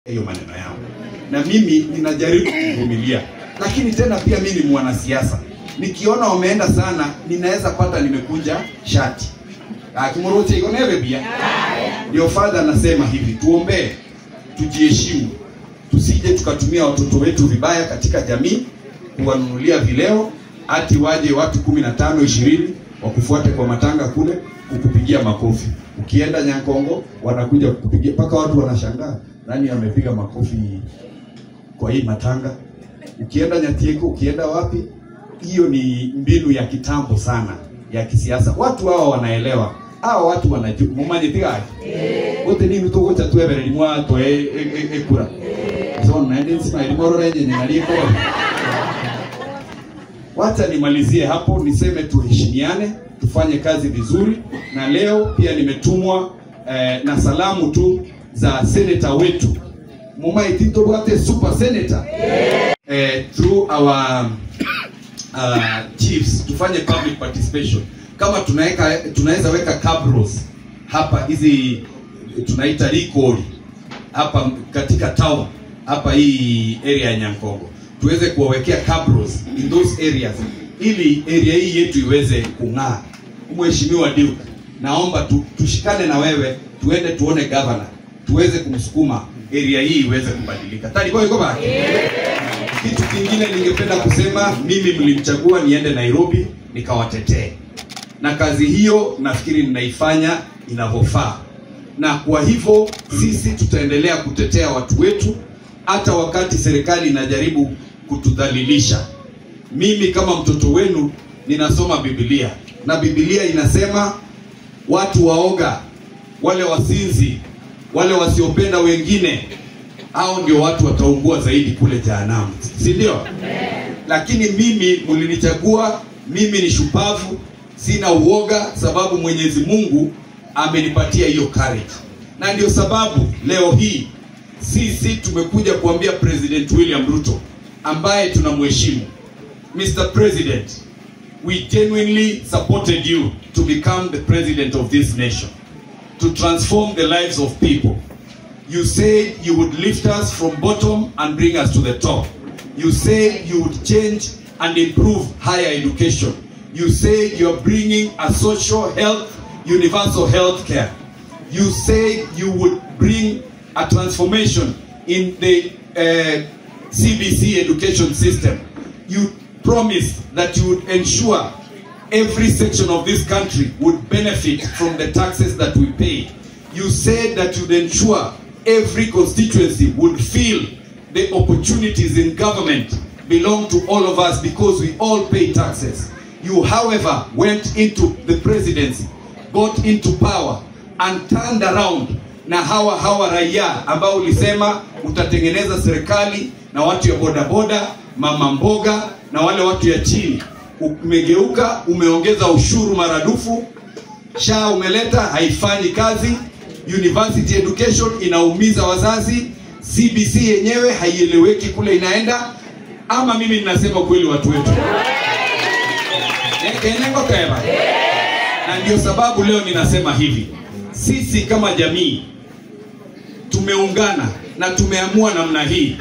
hiyo maneno yao. Na mimi ninajaribu kuvumilia. Lakini tena pia mimi ni mwanasiasa. Nikiona wameenda sana, ninaweza pata nimekuja shati. Kimorote iko neve pia. Ndio father anasema hivi, tuombe, tujiheshimu. Tusije tukatumia watoto wetu vibaya katika jamii, kuwanunulia vileo, ati waje watu 15 20 wakufuate kwa matanga kule kukupigia makofi. Ukienda Nyankongo wanakuja kukupigia, paka watu wanashangaa nani amepiga makofi kwa hii matanga. Ukienda Nyatieko, ukienda wapi, hiyo ni mbinu ya kitambo sana ya kisiasa. Watu hao wanaelewa. Hao watu wanajua mumanyitika. Wote ni mtu wote tuebere ni mwato ekura. So naende sima ilimoro reje ninaliko. Wacha nimalizie hapo, niseme tuheshimiane, tufanye kazi vizuri. Na leo pia nimetumwa na salamu tu za senator wetu Mumaitito Bwate super senator, through our chiefs tufanye public participation. Kama tunaweza weka cabros hapa, hizi tunaita recall hapa katika town hapa hii area ya Nyankongo, tuweze kuwawekea cabros in those areas ili area hii yetu iweze kung'aa. Mheshimiwa Duke, naomba tushikane na wewe, tuende tuone governor, tuweze kumsukuma area hii iweze kubadilika. Tani kwa ikoba. Kitu kingine ningependa kusema, mimi mlimchagua niende Nairobi nikawatetee. Na kazi hiyo nafikiri ninaifanya inavyofaa. Na kwa hivyo sisi tutaendelea kutetea watu wetu hata wakati serikali inajaribu kutudhalilisha. Mimi kama mtoto wenu ninasoma Biblia, na Biblia inasema watu waoga, wale wasinzi, wale wasiopenda wengine, hao ndio watu wataungua zaidi kule jehanamu. Si ndio? Lakini mimi mlinichagua, mimi ni shupavu, sina uoga sababu Mwenyezi Mungu amenipatia hiyo courage. Na ndio sababu leo hii sisi tumekuja kuambia President William Ruto ambaye tunamheshimu, Mr. President, we genuinely supported you to become the president of this nation, to transform the lives of people. You said you would lift us from bottom and bring us to the top. You said you would change and improve higher education. You said you're bringing a social health, universal health care. You said you would bring a transformation in the CBC education system. You promised that you would ensure every section of this country would benefit from the taxes that we pay. You said that you would ensure every constituency would feel the opportunities in government belong to all of us because we all pay taxes. You, however, went into the presidency, got into power, and turned around na hawa raia ambao ulisema utatengeneza serikali na watu ya bodaboda, mama mboga na wale watu ya chini. Umegeuka, umeongeza ushuru maradufu, SHA umeleta haifanyi kazi, university education inaumiza wazazi, CBC yenyewe haieleweki kule inaenda. Ama mimi ninasema kweli watu wetu? Na ndio sababu leo ninasema hivi, sisi kama jamii tumeungana na tumeamua namna hii.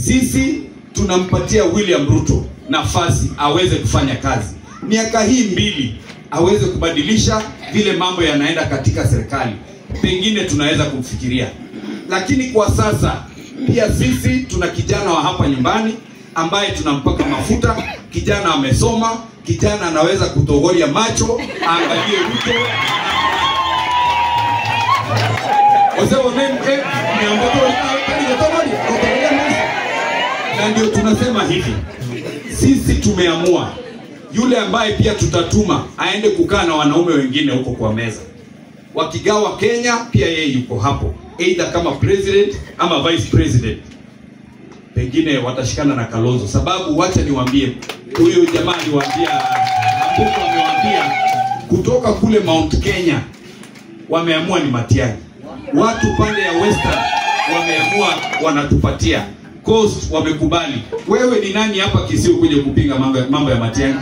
Sisi tunampatia William Ruto nafasi aweze kufanya kazi. Miaka hii 2 aweze kubadilisha vile mambo yanaenda katika serikali. Pengine tunaweza kumfikiria. Lakini kwa sasa pia sisi tuna kijana wa hapa nyumbani ambaye tunampaka mafuta, kijana amesoma, kijana anaweza kutogoria macho, angalie Ruto. Na ndio tunasema hivi, sisi tumeamua yule ambaye pia tutatuma aende kukaa na wanaume wengine huko kwa meza. Wakigawa Kenya pia yeye yuko hapo, either kama president ama vice president. Pengine watashikana na Kalonzo, sababu wacha niwaambie, huyo jamaa aliwaambia hapo, amewaambia kutoka kule Mount Kenya wameamua ni Matiang'i. Watu pande ya Western wameamua wanatupatia. Coast wamekubali. Wewe ni nani hapa Kisii kuja kupinga mambo ya Matiang'i?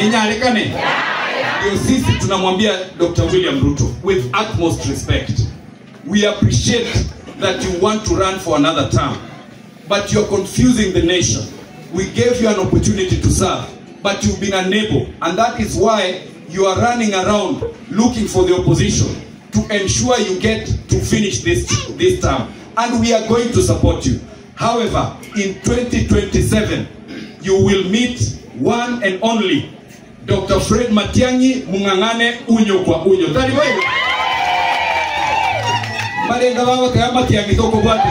Ninyalekane. Ndio sisi tunamwambia Dr. William Ruto with utmost respect, we appreciate that you want to run for another term, but you're confusing the nation. We gave you an opportunity to serve, but you've been unable, and that is why you are running around looking for the opposition to ensure you get to finish this term, and we are going to support you. However, in 2027, you will meet one and only Dr. Fred Matiang'i Mung'ang'ane unyo kwa unyo. Tari wewe. Malenga wawa kaya Matiang'i toko bwate.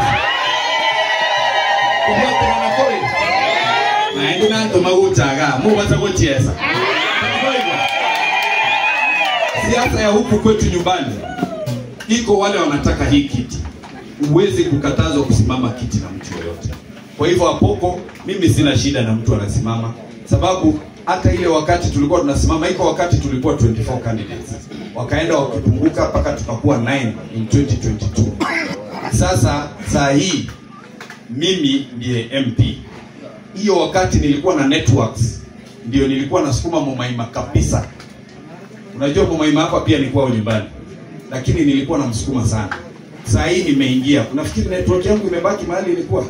Kubwate na nakoi. Na endo na ndo magutaga. Muwaza gochiesa. Siasa ya huku kwetu nyumbani, iko wale wanataka hii kiti. Uwezi kukatazwa kusimama kiti na mtu yoyote. Kwa hivyo hapoko, mimi sina shida na mtu anasimama. Sababu hata ile wakati tulikuwa tunasimama, iko wakati tulikuwa 24 candidates. Wakaenda wakipunguka mpaka tukakuwa 9 in 2022. Sasa saa hii mimi ndiye MP. Hiyo wakati nilikuwa na networks, ndio nilikuwa nasukuma Mumaima kabisa. Unajua Mumaima hapa pia nilikuwa nyumbani, lakini nilikuwa namsukuma sana. Saa hii nimeingia. Unafikiri network yangu imebaki mahali ilikuwa?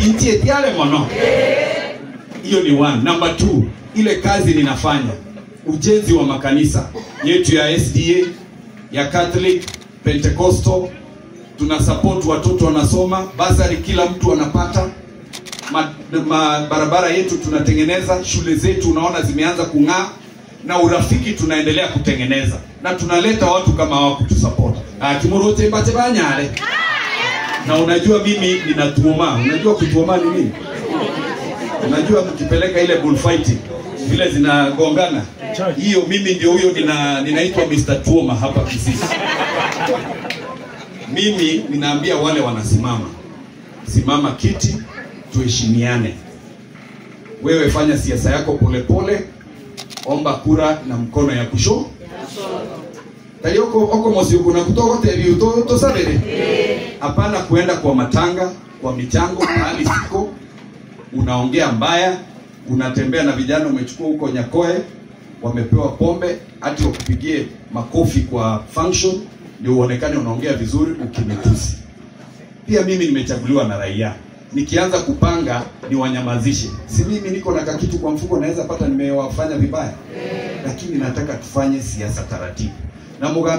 Intie tiale mono. Hiyo ni one. Number 2, ile kazi ninafanya, ujenzi wa makanisa yetu ya SDA, ya Catholic, Pentecostal, tuna support watoto wanasoma, basari kila mtu anapata. Barabara yetu tunatengeneza, shule zetu unaona zimeanza kung'aa, na urafiki tunaendelea kutengeneza, na tunaleta watu kama hao kutusupport. Kimurote mbate banyale. Na unajua mimi ninatuoma. Unajua kutuoma ni nini? Unajua mkipeleka ile bullfighting vile zinagongana, hiyo mimi ndio huyo ninaitwa Mr. Tuoma hapa Kisii. Mimi ninaambia wale wanasimama, simama kiti, tuheshimiane. Wewe fanya siasa yako polepole, omba kura na mkono ya kushoto. Tayoko oko mosi kuna kutoka teri to sabere. Hapana kuenda kwa matanga, kwa michango hali siko. Unaongea mbaya, unatembea na vijana umechukua huko Nyakoe, wamepewa pombe, hati wakupigie makofi kwa function ndio uonekane unaongea vizuri ukimetusi. Pia mimi nimechaguliwa na raia. Nikianza kupanga ni wanyamazishe. Si mimi niko na kakitu kwa mfuko naweza pata nimewafanya vibaya. Lakini nataka tufanye siasa taratibu. Na Mugambi